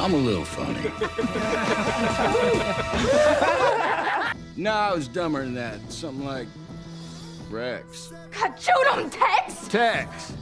I'm a little funny. No, I was dumber than that. Something like Rex. Shoot him, Tex! Tex!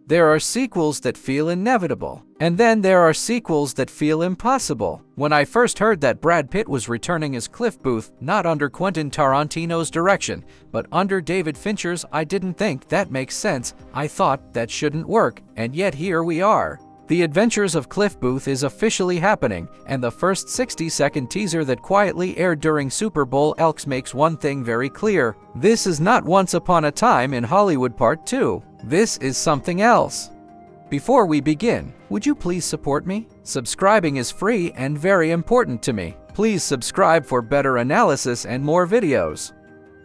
There are sequels that feel inevitable, and then there are sequels that feel impossible. When I first heard that Brad Pitt was returning as Cliff Booth, not under Quentin Tarantino's direction, but under David Fincher's, I didn't think that makes sense. I thought that shouldn't work, and yet here we are. The Adventures of Cliff Booth is officially happening, and the first 60-second teaser that quietly aired during Super Bowl Elks makes one thing very clear. This is not Once Upon a Time in Hollywood Part 2. This is something else. Before we begin, would you please support me? Subscribing is free and very important to me. Please subscribe for better analysis and more videos.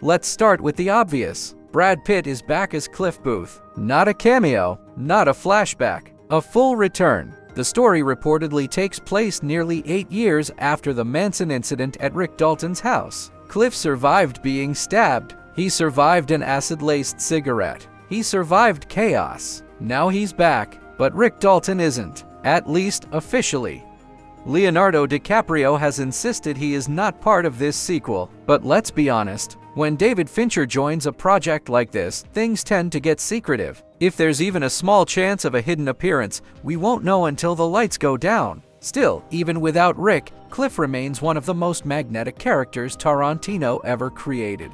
Let's start with the obvious. Brad Pitt is back as Cliff Booth. Not a cameo, not a flashback. A full return. The story reportedly takes place nearly 8 years after the Manson incident at Rick Dalton's house. Cliff survived being stabbed. He survived an acid-laced cigarette. He survived chaos. Now he's back, but Rick Dalton isn't, at least officially. Leonardo DiCaprio has insisted he is not part of this sequel, but let's be honest, when David Fincher joins a project like this, things tend to get secretive. If there's even a small chance of a hidden appearance, we won't know until the lights go down. Still, even without Rick, Cliff remains one of the most magnetic characters Tarantino ever created.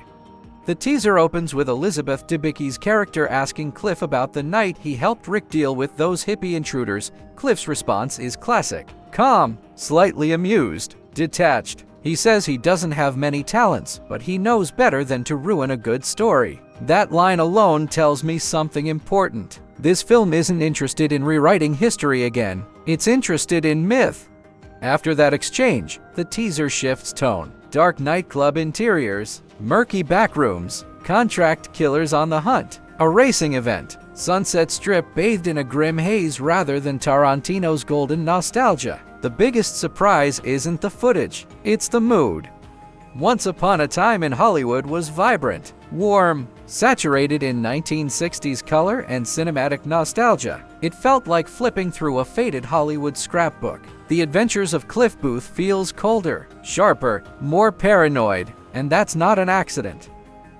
The teaser opens with Elizabeth Debicki's character asking Cliff about the night he helped Rick deal with those hippie intruders. Cliff's response is classic. Calm, slightly amused, detached. He says he doesn't have many talents, but he knows better than to ruin a good story. That line alone tells me something important. This film isn't interested in rewriting history again. It's interested in myth. After that exchange, the teaser shifts tone. Dark nightclub interiors, murky backrooms, contract killers on the hunt, a racing event, Sunset Strip bathed in a grim haze rather than Tarantino's golden nostalgia. The biggest surprise isn't the footage, it's the mood. Once Upon a Time in Hollywood was vibrant, warm, saturated in 1960s color and cinematic nostalgia. It felt like flipping through a faded Hollywood scrapbook. The Adventures of Cliff Booth feels colder, sharper, more paranoid, and that's not an accident.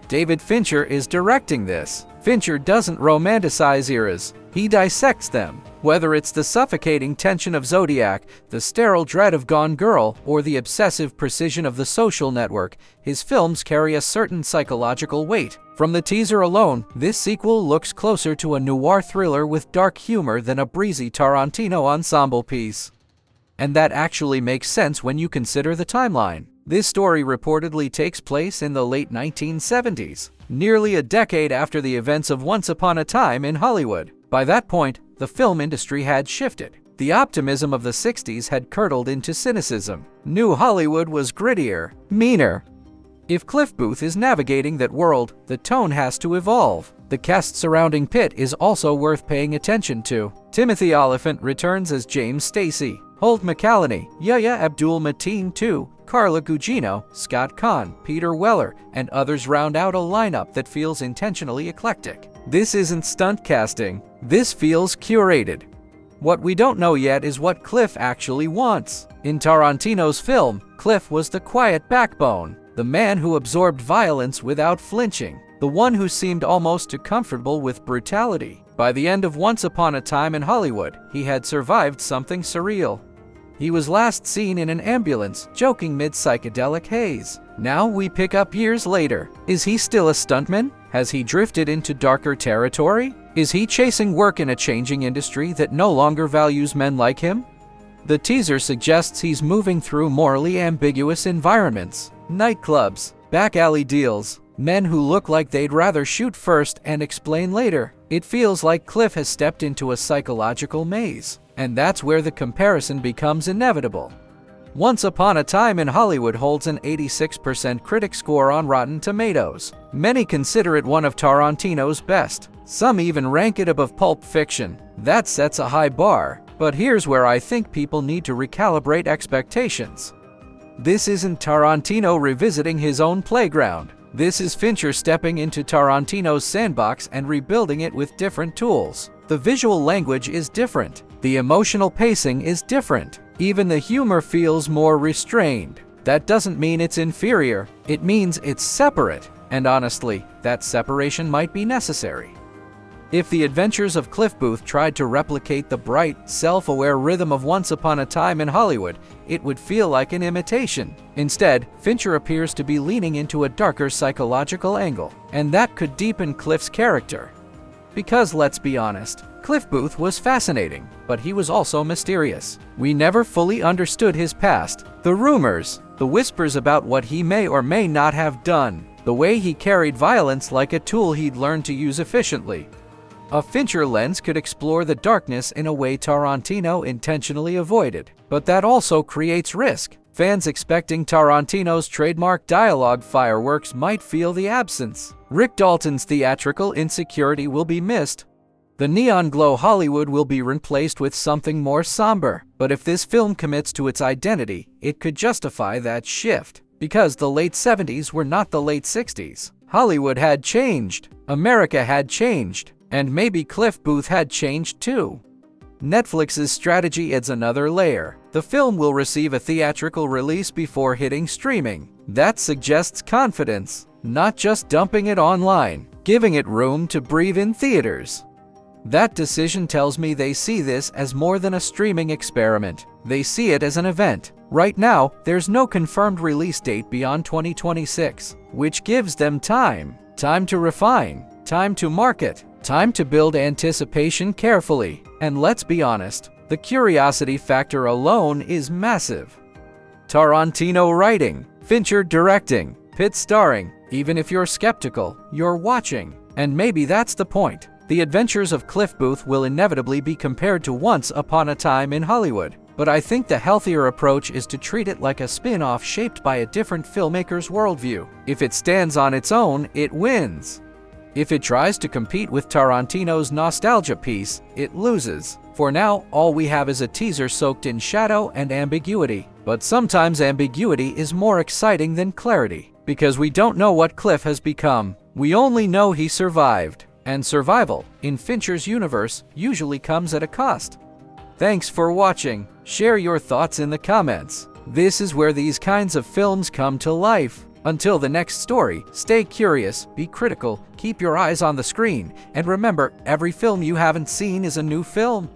David Fincher is directing this. Fincher doesn't romanticize eras, he dissects them. Whether it's the suffocating tension of Zodiac, the sterile dread of Gone Girl, or the obsessive precision of The Social Network, his films carry a certain psychological weight. From the teaser alone, this sequel looks closer to a noir thriller with dark humor than a breezy Tarantino ensemble piece. And that actually makes sense when you consider the timeline. This story reportedly takes place in the late 1970s, nearly a decade after the events of Once Upon a Time in Hollywood. By that point, the film industry had shifted. The optimism of the 60s had curdled into cynicism. New Hollywood was grittier, meaner. If Cliff Booth is navigating that world, the tone has to evolve. The cast surrounding Pitt is also worth paying attention to. Timothy Olyphant returns as James Stacy. Holt McCallany, Yahya Abdul-Mateen II, Carla Gugino, Scott Kahn, Peter Weller, and others round out a lineup that feels intentionally eclectic. This isn't stunt casting. This feels curated. What we don't know yet is what Cliff actually wants. In Tarantino's film, Cliff was the quiet backbone, the man who absorbed violence without flinching, the one who seemed almost too comfortable with brutality. By the end of Once Upon a Time in Hollywood, he had survived something surreal. He was last seen in an ambulance, joking mid-psychedelic haze. Now we pick up years later. Is he still a stuntman? Has he drifted into darker territory? Is he chasing work in a changing industry that no longer values men like him? The teaser suggests he's moving through morally ambiguous environments. Nightclubs, back alley deals, men who look like they'd rather shoot first and explain later. It feels like Cliff has stepped into a psychological maze. And that's where the comparison becomes inevitable. Once Upon a Time in Hollywood holds an 86% critic score on Rotten Tomatoes. Many consider it one of Tarantino's best. Some even rank it above Pulp Fiction. That sets a high bar. But here's where I think people need to recalibrate expectations. This isn't Tarantino revisiting his own playground. This is Fincher stepping into Tarantino's sandbox and rebuilding it with different tools. The visual language is different. The emotional pacing is different. Even the humor feels more restrained. That doesn't mean it's inferior. It means it's separate. And honestly, that separation might be necessary. If The Adventures of Cliff Booth tried to replicate the bright, self-aware rhythm of Once Upon a Time in Hollywood, it would feel like an imitation. Instead, Fincher appears to be leaning into a darker psychological angle, and that could deepen Cliff's character. Because let's be honest, Cliff Booth was fascinating, but he was also mysterious. We never fully understood his past, the rumors, the whispers about what he may or may not have done, the way he carried violence like a tool he'd learned to use efficiently. A Fincher lens could explore the darkness in a way Tarantino intentionally avoided, but that also creates risk. Fans expecting Tarantino's trademark dialogue fireworks might feel the absence. Rick Dalton's theatrical insecurity will be missed. The neon glow Hollywood will be replaced with something more somber. But if this film commits to its identity, it could justify that shift. Because the late 70s were not the late 60s. Hollywood had changed. America had changed. And maybe Cliff Booth had changed too. Netflix's strategy adds another layer. The film will receive a theatrical release before hitting streaming. That suggests confidence, not just dumping it online, giving it room to breathe in theaters. That decision tells me they see this as more than a streaming experiment. They see it as an event. Right now, there's no confirmed release date beyond 2026, which gives them time to refine, time to market, time to build anticipation carefully. And let's be honest, the curiosity factor alone is massive. Tarantino writing, Fincher directing, Pitt starring. Even if you're skeptical, you're watching. And maybe that's the point. The Adventures of Cliff Booth will inevitably be compared to Once Upon a Time in Hollywood. But I think the healthier approach is to treat it like a spin-off shaped by a different filmmaker's worldview. If it stands on its own, it wins. If it tries to compete with Tarantino's nostalgia piece, it loses. For now, all we have is a teaser soaked in shadow and ambiguity. But sometimes ambiguity is more exciting than clarity, because we don't know what Cliff has become. We only know he survived. And survival, in Fincher's universe, usually comes at a cost. Thanks for watching. Share your thoughts in the comments. This is where these kinds of films come to life. Until the next story, stay curious, be critical, keep your eyes on the screen, and remember, every film you haven't seen is a new film.